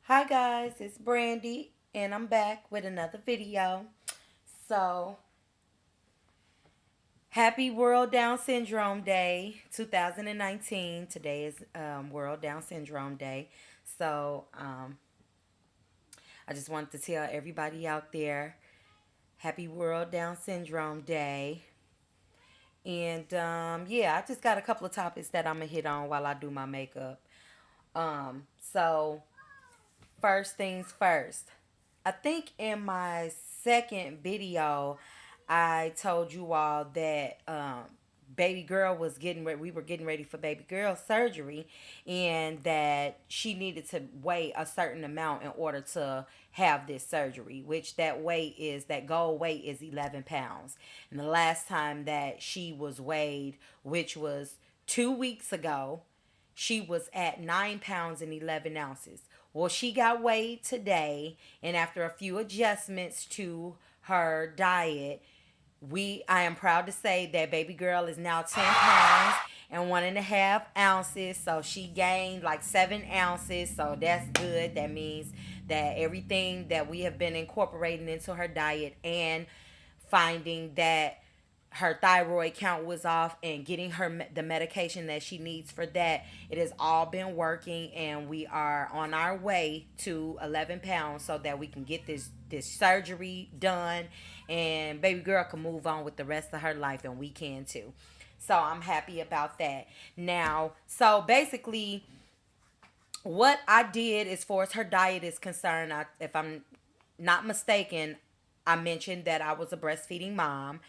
Hi guys, it's Brandy and I'm back with another video. So, happy World Down Syndrome Day 2019. Today is World Down Syndrome Day. So, I just wanted to tell everybody out there happy World Down Syndrome Day. And yeah, I just got a couple of topics that I'm going to hit on while I do my makeup. So, first things first. I think in my second video, I told you all that baby girl was getting ready. We were getting ready for baby girl surgery, and that she needed to weigh a certain amount in order to have this surgery. Which that goal weight is 11 pounds. And the last time that she was weighed, which was 2 weeks ago, she was at 9 pounds and 11 ounces. Well, she got weighed today, and after a few adjustments to her diet, I am proud to say that baby girl is now 10 pounds and 1.5 ounces. So she gained like 7 ounces. So that's good. That means that everything that we have been incorporating into her diet and finding that her thyroid count was off and getting her the medication that she needs for that, it has all been working, and we are on our way to 11 pounds so that we can get this surgery done and baby girl can move on with the rest of her life, and we can too. So I'm happy about that. Now, so basically what I did as far as her diet is concerned, if I'm not mistaken, I mentioned that I was a breastfeeding mom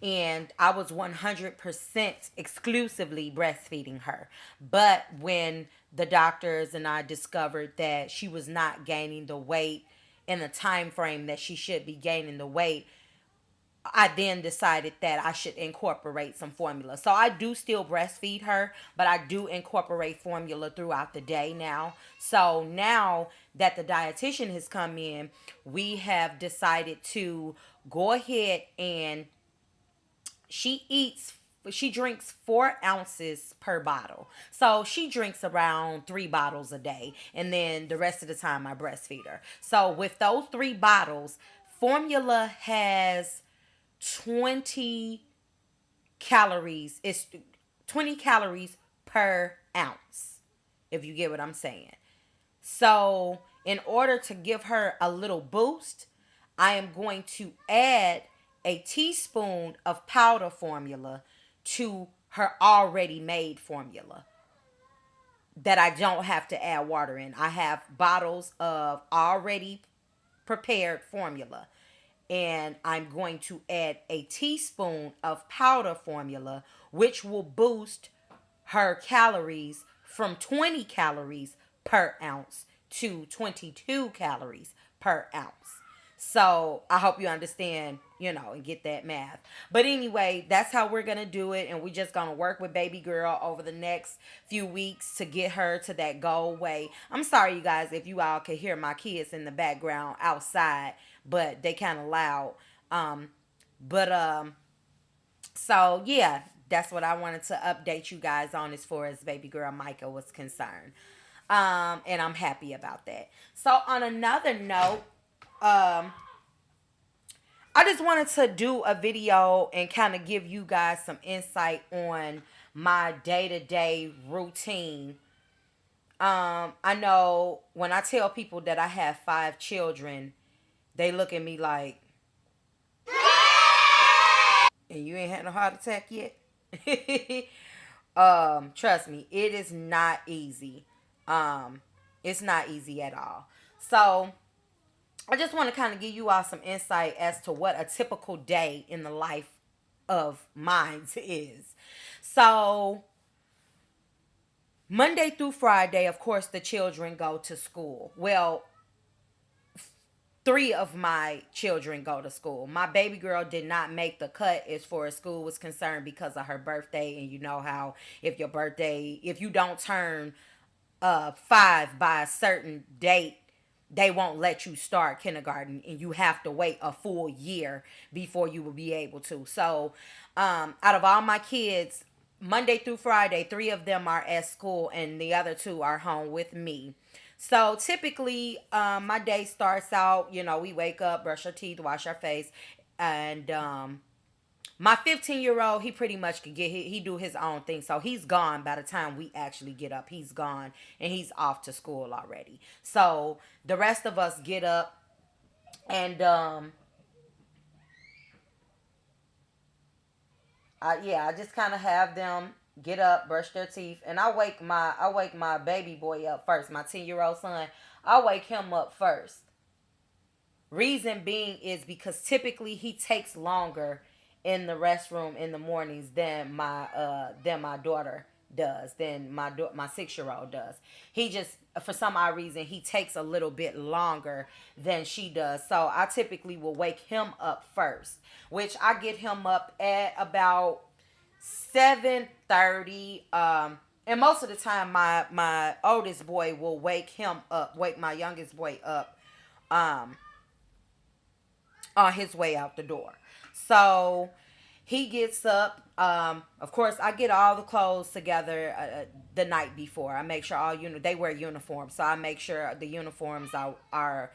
and I was 100% exclusively breastfeeding her. But when the doctors and I discovered that she was not gaining the weight in the time frame that she should be gaining the weight, I then decided that I should incorporate some formula. So I do still breastfeed her, but I do incorporate formula throughout the day now. So now that the dietitian has come in, we have decided to go ahead and she eats she drinks 4 ounces per bottle. So she drinks around 3 bottles a day. And then the rest of the time I breastfeed her. So with those 3 bottles, formula has 20 calories. It's 20 calories per ounce, if you get what I'm saying. So, in order to give her a little boost, I am going to add a teaspoon of powder formula to her already made formula that I don't have to add water in. I have bottles of already prepared formula, and I'm going to add a teaspoon of powder formula, which will boost her calories from 20 calories per ounce to 22 calories per ounce. So I hope you understand, and get that math. But anyway, that's how we're going to do it. And we're just going to work with baby girl over the next few weeks to get her to that goal weight. I'm sorry, you guys, if you all could hear my kids in the background outside, but they kind of loud. But so yeah, that's what I wanted to update you guys on as far as baby girl Micah was concerned. And I'm happy about that. So on another note, um, I just wanted to do a video and kind of give you guys some insight on my day-to-day routine. I know when I tell people that I have 5 children, they look at me like, and you ain't had no heart attack yet. Trust me, it is not easy. It's not easy at all. So I just want to kind of give you all some insight as to what a typical day in the life of mine is. So Monday through Friday, of course, the children go to school. Well, 3 of my children go to school. My baby girl did not make the cut as far as school was concerned because of her birthday. And you know how if you don't turn 5 by a certain date, they won't let you start kindergarten, and you have to wait a full year before you will be able to. So, out of all my kids, Monday through Friday, three of them are at school and the other two are home with me. So typically, my day starts out, we wake up, brush our teeth, wash our face, and my 15-year-old, he pretty much could he do his own thing. So he's gone by the time we actually get up. He's gone and he's off to school already. So the rest of us get up and I just kind of have them get up, brush their teeth, and I wake my baby boy up first. My 10-year-old son, I wake him up first. Reason being is because typically he takes longer in the restroom in the mornings than my daughter does, than my 6-year-old does. He just, for some odd reason, he takes a little bit longer than she does. So I typically will wake him up first, which I get him up at about 7:30. And most of the time my oldest boy will wake my youngest boy up um on his way out the door. So he gets up. Of course, I get all the clothes together the night before. I make sure they wear uniforms, so I make sure the uniforms are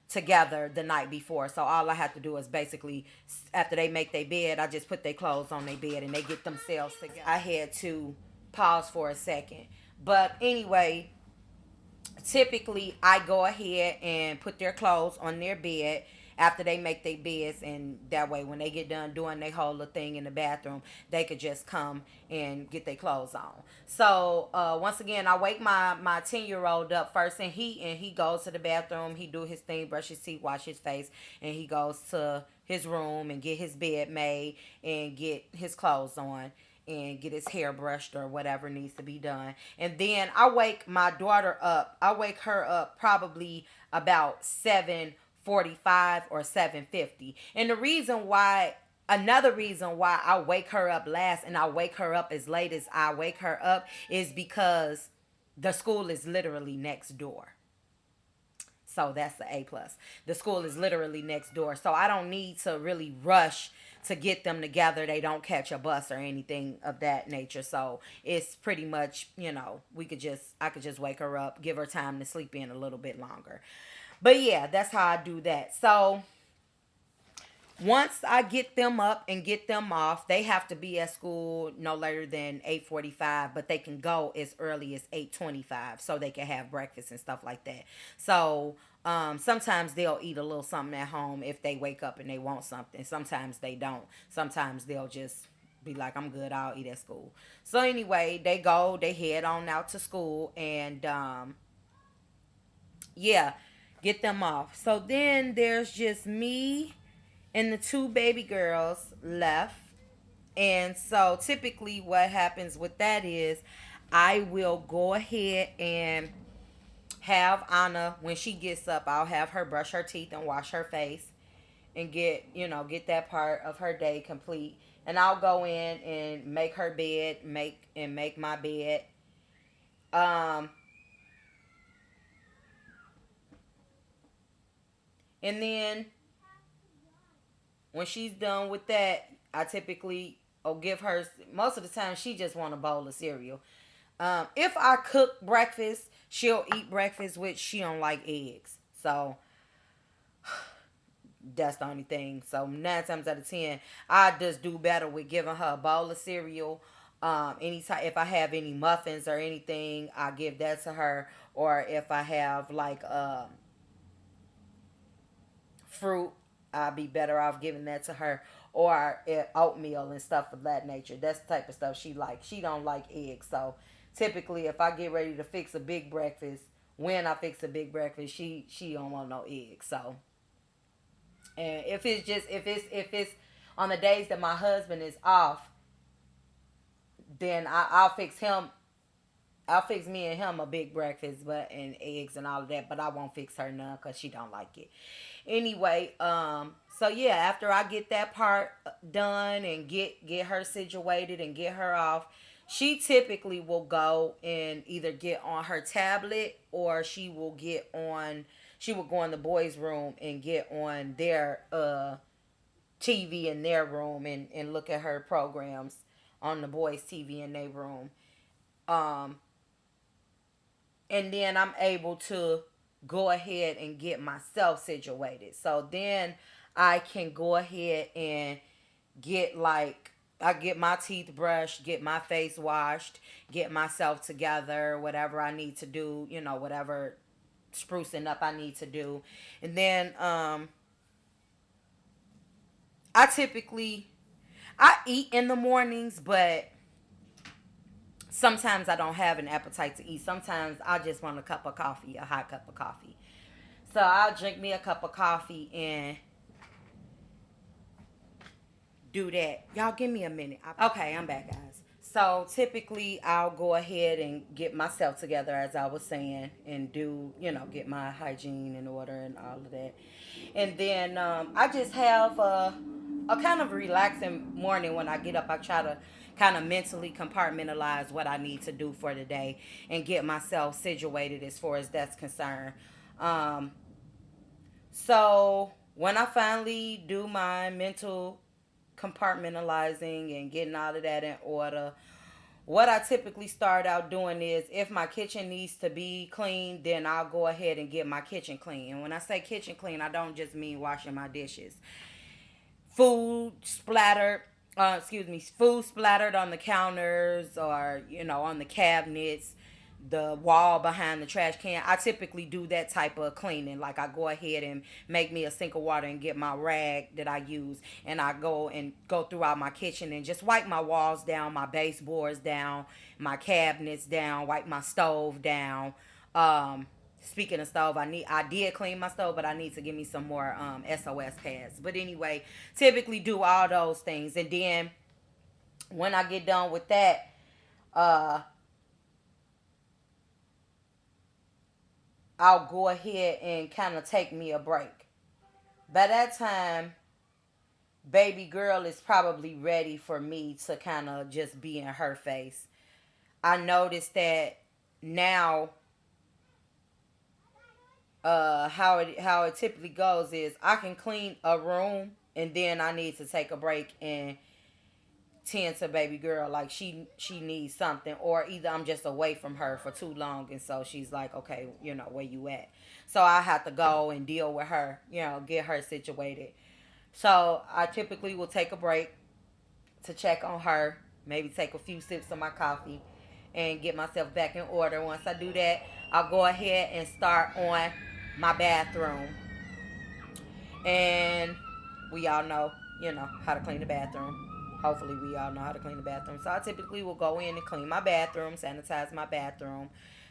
together the night before. So all I have to do is basically, after they make their bed, I just put their clothes on their bed and they get themselves together. I had to pause for a second, but anyway, typically I go ahead and put their clothes on their bed after they make their beds, and that way when they get done doing their whole little thing in the bathroom, they could just come and get their clothes on. So once again, I wake my 10-year-old up first, and he goes to the bathroom. He do his thing, brush his teeth, wash his face, and he goes to his room and get his bed made and get his clothes on and get his hair brushed or whatever needs to be done. And then I wake my daughter up. I wake her up probably about 7:45 or 7:50. And another reason why I wake her up last and I wake her up as late as I wake her up is because the school is literally next door. So that's the A plus. The school is literally next door. So I don't need to really rush to get them together. They don't catch a bus or anything of that nature. So it's pretty much, I could just wake her up, give her time to sleep in a little bit longer. But yeah, that's how I do that. So once I get them up and get them off, they have to be at school no later than 8:45, but they can go as early as 8:25 so they can have breakfast and stuff like that. So sometimes they'll eat a little something at home if they wake up and they want something. Sometimes they don't. Sometimes they'll just be like, I'm good, I'll eat at school. So anyway, they head on out to school, and yeah, get them off. So then there's just me and the two baby girls left. And so typically what happens with that is I will go ahead and have Anna, when she gets up, I'll have her brush her teeth and wash her face and get that part of her day complete. And I'll go in and make her bed, make my bed. Um and then when she's done with that, I typically will give her, most of the time she just want a bowl of cereal. If I cook breakfast, she'll eat breakfast, which she don't like eggs. So that's the only thing. So 9 times out of 10, I just do better with giving her a bowl of cereal. Anytime if I have any muffins or anything, I give that to her. Or if I have like fruit, I'll be better off giving that to her. Or oatmeal and stuff of that nature. That's the type of stuff she likes. She don't like eggs. So typically, if I get ready to fix a big breakfast, when I fix a big breakfast, she don't want no eggs. So, and if it's on the days that my husband is off, then I'll fix him. I'll fix me and him a big breakfast, and eggs and all of that. But I won't fix her none because she don't like it. Anyway, so yeah, after I get that part done and get her situated and get her off, she typically will go and either get on her tablet, or she will go in the boys' room and get on their TV in their room and look at her programs on the boys' TV in their room. Um, and then I'm able to go ahead and get myself situated. So then I can go ahead and get like I get my teeth brushed, get my face washed, get myself together, whatever I need to do, whatever sprucing up I need to do. And then I typically I eat in the mornings, but sometimes I don't have an appetite to eat. Sometimes I just want a cup of coffee, a hot cup of coffee. So I'll drink me a cup of coffee and do that. Y'all give me a minute. Okay, I'm back, guys. So typically I'll go ahead and get myself together, as I was saying, and do, get my hygiene in order and all of that. And then I just have a kind of relaxing morning when I get up. I try to kind of mentally compartmentalize what I need to do for the day and get myself situated as far as that's concerned. Um, so when I finally do my mental compartmentalizing and getting all of that in order, what I typically start out doing is if my kitchen needs to be clean, then I'll go ahead and get my kitchen clean. And when I say kitchen clean, I don't just mean washing my dishes. Food splattered, food splattered on the counters or, on the cabinets, the wall behind the trash can. I typically do that type of cleaning. Like I go ahead and make me a sink of water and get my rag that I use, and I go throughout my kitchen and just wipe my walls down, my baseboards down, my cabinets down, wipe my stove down. Speaking of stove, I did clean my stove, but I need to give me some more SOS pads. But anyway, typically do all those things, and then when I get done with that, uh I'll go ahead and kind of take me a break. By that time, baby girl is probably ready for me to kind of just be in her face. I noticed that now, how it typically goes is I can clean a room and then I need to take a break and tend to baby girl like she needs something, or either I'm just away from her for too long and so she's like, okay, where you at. So I have to go and deal with her, get her situated. So I typically will take a break to check on her, maybe take a few sips of my coffee and get myself back in order. Once I do that, I'll go ahead and start on my bathroom. And we all know, how to clean the bathroom. Hopefully we all know how to clean the bathroom. So I typically will go in and clean my bathroom, sanitize my bathroom,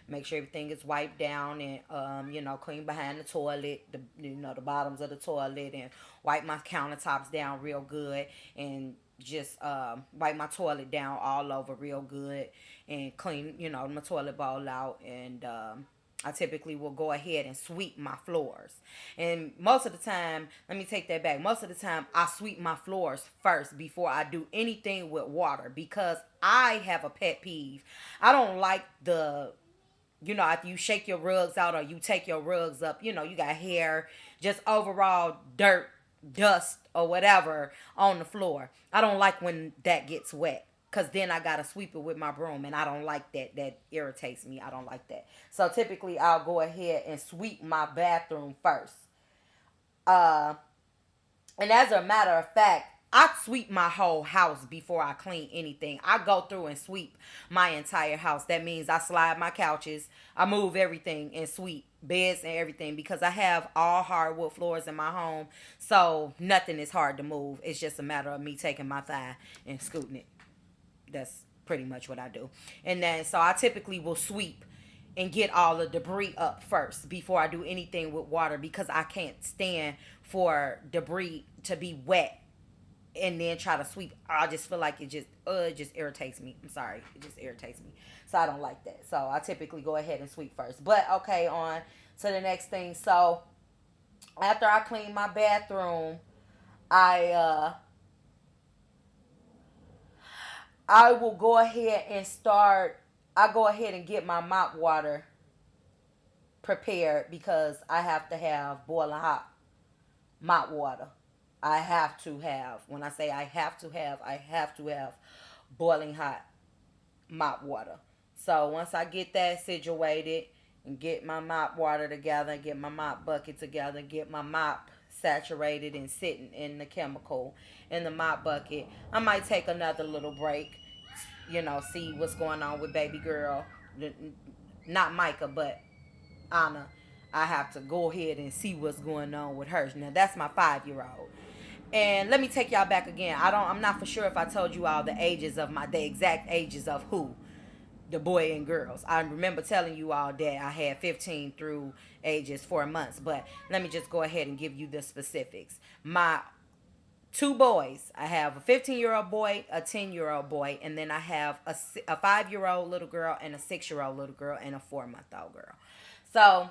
make sure everything is wiped down, and clean behind the toilet, the bottoms of the toilet, and wipe my countertops down real good, and just wipe my toilet down all over real good, and clean my toilet bowl out, and I typically will go ahead and sweep my floors. And most of the time, let me take that back. Most of the time, I sweep my floors first before I do anything with water, because I have a pet peeve. I don't like after you shake your rugs out or you take your rugs up, you got hair, just overall dirt, dust, or whatever on the floor. I don't like when that gets wet, because then I gotta sweep it with my broom, and I don't like that. That irritates me. I don't like that. So typically I'll go ahead and sweep my bathroom first. Uh, and as a matter of fact, I sweep my whole house before I clean anything. I go through and sweep my entire house. That means I slide my couches, I move everything and sweep beds and everything, because I have all hardwood floors in my home. So nothing is hard to move. It's just a matter of me taking my thigh and scooting it. That's pretty much what I do. And then so I typically will sweep and get all the debris up first before I do anything with water, because I can't stand for debris to be wet and then try to sweep. I just feel like it just irritates me. I'm sorry. It just irritates me. So I don't like that. So I typically go ahead and sweep first. But okay, on to the next thing. So after I clean my bathroom, I I will go ahead and I go ahead and get my mop water prepared, because I have to have boiling hot mop water. I have to have, when I say I have to have boiling hot mop water. So once I get that situated and get my mop water together, get my mop bucket together, get my mop saturated and sitting in the chemical in the mop bucket, I might take another little break, see what's going on with baby girl. Not Micah, but Anna. I have to go ahead and see what's going on with her. Now that's my 5-year-old. And let me take y'all back again. I'm not for sure if I told you all the exact ages of who, the boy and girls. I remember telling you all that I had 15 through ages 4 months, but let me just go ahead and give you the specifics. My two boys, I have a 15-year-old boy, a 10-year-old boy, and then I have a 5-year-old little girl and a 6-year-old little girl and a 4-month-old girl. So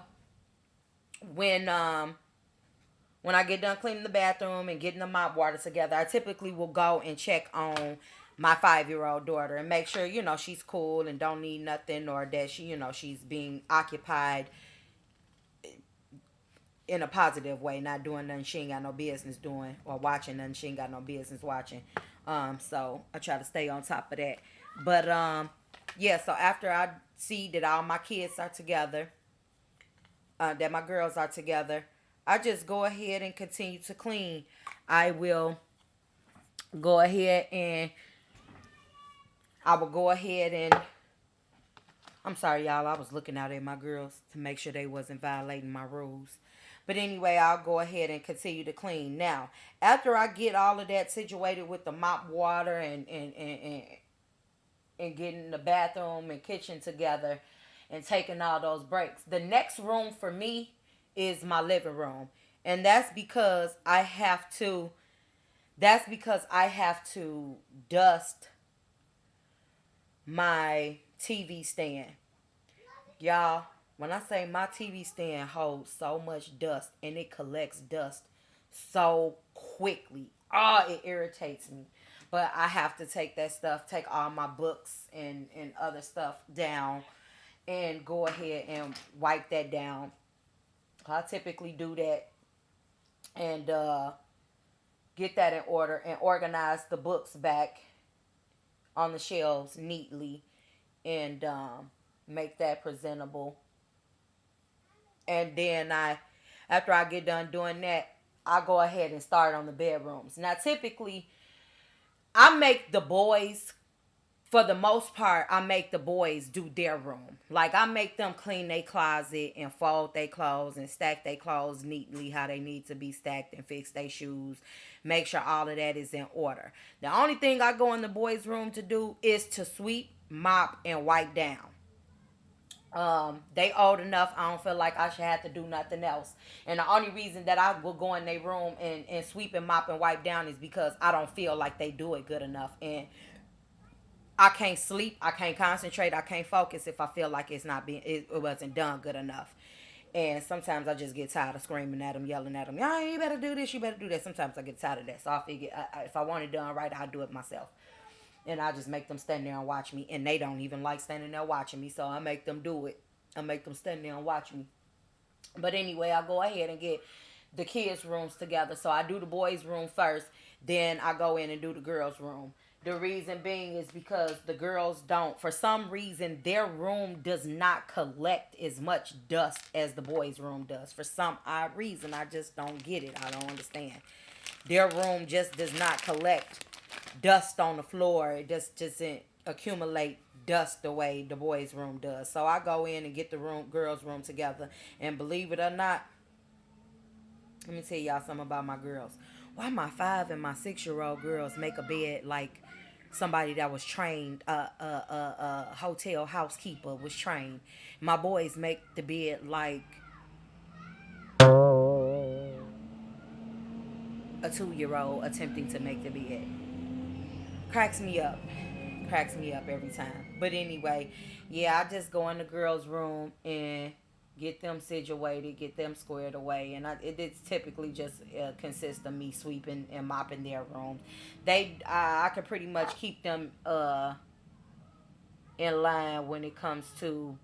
when I get done cleaning the bathroom and getting the mop water together, I typically will go and check on my 5-year-old daughter and make sure, she's cool and don't need nothing, or that she's being occupied in a positive way, not doing nothing she ain't got no business doing, or watching nothing she ain't got no business watching. So I try to stay on top of that. But yeah, so after I see that all my kids are together, that my girls are together, I just go ahead and continue to clean. I will go ahead and I'm sorry, y'all. I was looking out at my girls to make sure they wasn't violating my rules. But anyway, I'll go ahead and continue to clean. Now, after I get all of that situated with the mop water and getting the bathroom and kitchen together and taking all those breaks, the next room for me is my living room. And that's because I have to dust my TV stand. Y'all, when I say my TV stand holds so much dust and it collects dust so quickly, it irritates me. But I have to take all my books and other stuff down and go ahead and wipe that down. I typically do that and get that in order and organize the books back on the shelves neatly and make that presentable. And then after I get done doing that, I go ahead and start on the bedrooms. Now, typically, I make the boys, for the most part, I make the boys do their room. Like, I make them clean their closet and fold their clothes and stack their clothes neatly how they need to be stacked and fix their shoes. Make sure all of that is in order. The only thing I go in the boys' room to do is to sweep, mop, and wipe down. They old enough. I don't feel like I should have to do nothing else. And the only reason that I will go in their room and sweep and mop and wipe down is because I don't feel like they do it good enough. And I can't sleep, I can't concentrate, I can't focus if I feel like it wasn't done good enough. And sometimes I just get tired of screaming at them, yelling at them. Yeah, you better do this, you better do that. Sometimes I get tired of that. So I figure if I want it done right, I'll do it myself. And I just make them stand there and watch me. And they don't even like standing there watching me. So I make them do it. I make them stand there and watch me. But anyway, I go ahead and get the kids' rooms together. So I do the boys' room first. Then I go in and do the girls' room. The reason being is because the girls don't, for some reason, their room does not collect as much dust as the boys' room does. For some odd reason, I just don't get it. I don't understand. Their room just does not collect dust on the floor. It just doesn't accumulate dust the way the boys' room does. So I go in and get the girls' room together. And believe it or not, let me tell y'all something about my girls. Why my 5 and my 6-year-old girls make a bed like somebody that was trained, a hotel housekeeper was trained. My boys make the bed like a 2-year-old attempting to make the bed. Cracks me up. Cracks me up every time. But anyway, yeah, I just go in the girls' room and get them situated, get them squared away, and it's typically just consists of me sweeping and mopping their rooms. I can pretty much keep them in line when it comes to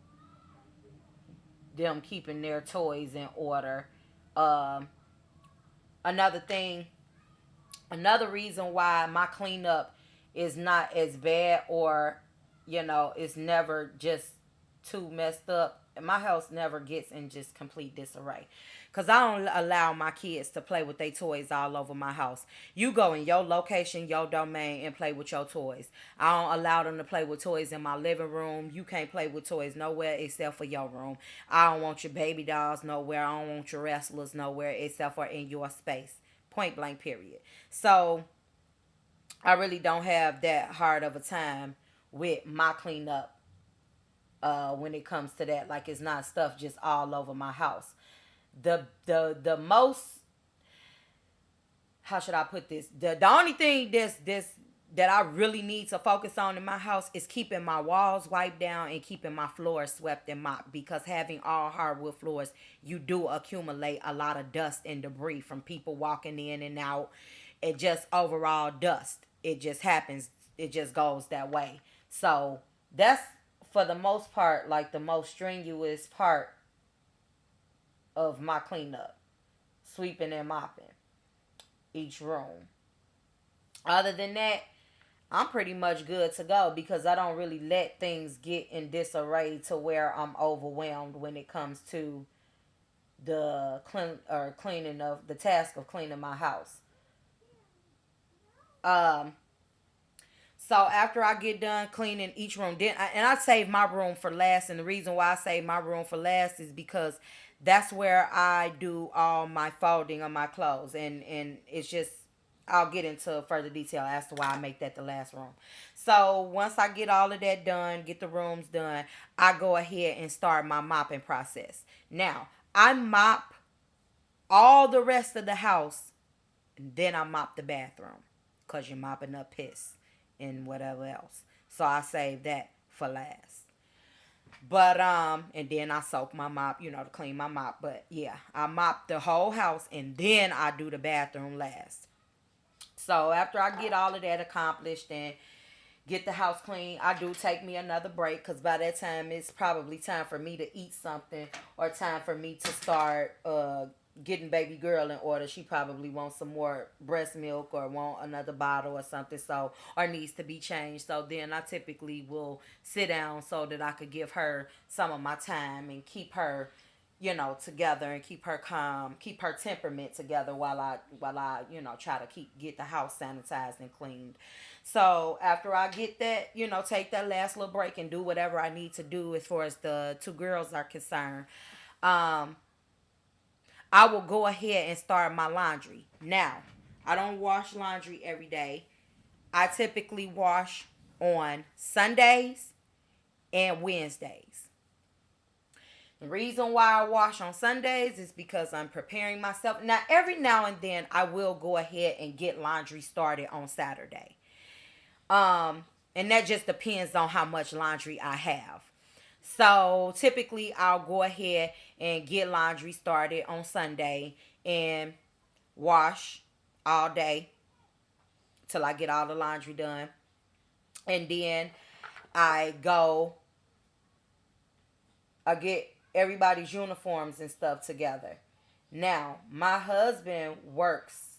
them keeping their toys in order. Um, another thing, another reason why my cleanup is not as bad, or it's never just too messed up. My house never gets in just complete disarray, because I don't allow my kids to play with their toys all over my house. You go in your location, your domain, and play with your toys. I don't allow them to play with toys in my living room. You can't play with toys nowhere except for your room. I don't want your baby dolls nowhere. I don't want your wrestlers nowhere except for in your space. Point blank, period. So I really don't have that hard of a time with my cleanup when it comes to that. Like, it's not stuff just all over my house. The most, how should I put this? The only thing this that I really need to focus on in my house is keeping my walls wiped down and keeping my floors swept and mopped, because having all hardwood floors, you do accumulate a lot of dust and debris from people walking in and out. It just overall dust. It just happens. It just goes that way. So that's, for the most part, like the most strenuous part of my cleanup: sweeping and mopping each room. Other than that, I'm pretty much good to go, because I don't really let things get in disarray to where I'm overwhelmed when it comes to cleaning of the task of cleaning my house. Um, so after I get done cleaning each room, and I save my room for last. And the reason why I save my room for last is because that's where I do all my folding of my clothes, and it's just, I'll get into further detail as to why I make that the last room. So once I get all of that done, get the rooms done, I go ahead and start my mopping process. Now, I mop all the rest of the house, and then I mop the bathroom, because you're mopping up piss and whatever else. So I save that for last. But and then I soak my mop, to clean my mop. But yeah, I mop the whole house, and then I do the bathroom last. So after I get all of that accomplished and get the house clean, I do take me another break, because by that time it's probably time for me to eat something, or time for me to start getting baby girl in order. She probably wants some more breast milk, or want another bottle or something, so, or needs to be changed. So then I typically will sit down so that I could give her some of my time and keep her, together, and keep her calm, keep her temperament together, while I try to get the house sanitized and cleaned. So after I get that, take that last little break and do whatever I need to do as far as the two girls are concerned, um, I will go ahead and start my laundry. Now, I don't wash laundry every day. I typically wash on Sundays and Wednesdays. The reason why I wash on Sundays is because I'm preparing myself. Now, every now and then, I will go ahead and get laundry started on Saturday. And that just depends on how much laundry I have. So typically, I'll go ahead and get laundry started on Sunday and wash all day till I get all the laundry done. And then I go, I get everybody's uniforms and stuff together. Now, my husband works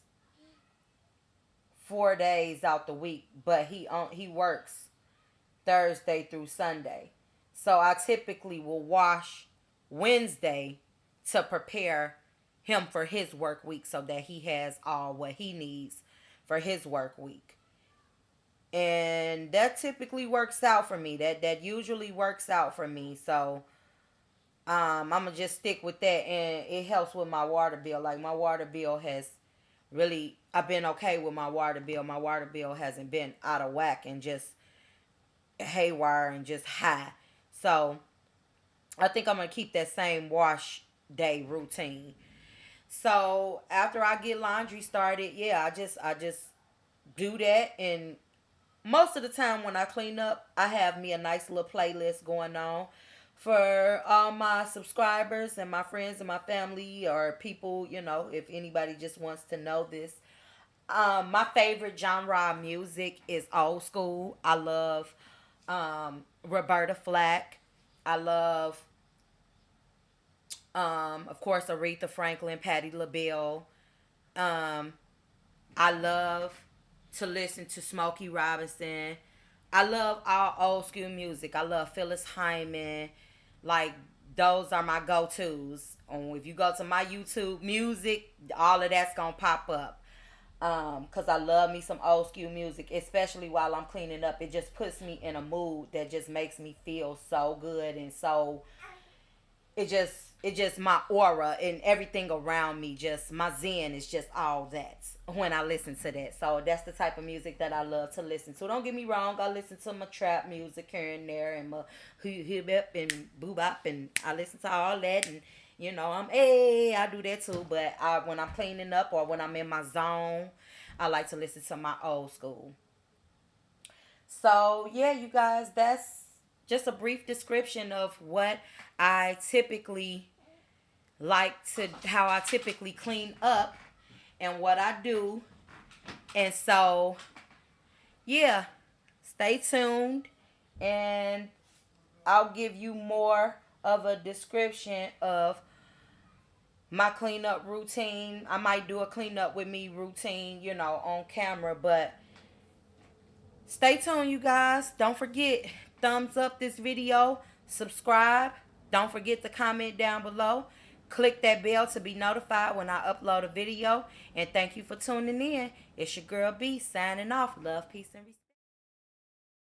4 days out the week, but he works Thursday through Sunday. So I typically will wash Wednesday to prepare him for his work week, so that he has all what he needs for his work week. And that typically works out for me. That usually works out for me. So I'm gonna just stick with that, and it helps with my water bill. Like, my water bill has really, I've been okay with my water bill. My water bill hasn't been out of whack and just haywire and just high. So I think I'm gonna keep that same wash day routine. So after I get laundry started, yeah, I just do that. And most of the time when I clean up, I have me a nice little playlist going on for all my subscribers and my friends and my family, or people, if anybody just wants to know this. My favorite genre of music is old school. I love Roberta Flack. I love, of course, Aretha Franklin, Patti LaBelle. Um, I love to listen to Smokey Robinson. I love all old school music. I love Phyllis Hyman. Like, those are my go-tos. If you go to my YouTube music, all of that's gonna pop up. Cause I love me some old school music, especially while I'm cleaning up. It just puts me in a mood that just makes me feel so good, and so it just my aura and everything around me, just my zen is just all that when I listen to that. So that's the type of music that I love to listen to. Don't get me wrong, I listen to my trap music here and there, and my hip hop and boo bop, and I listen to all that, and I do that too. But when I'm cleaning up or when I'm in my zone, I like to listen to my old school. So yeah, you guys, that's just a brief description of what I typically how I typically clean up and what I do. And so, yeah, stay tuned, and I'll give you more of a description of my cleanup routine. I might do a cleanup with me routine, on camera, but stay tuned, you guys. Don't forget, thumbs up this video, subscribe. Don't forget to comment down below. Click that bell to be notified when I upload a video. And thank you for tuning in. It's your girl B signing off. Love, peace, and respect.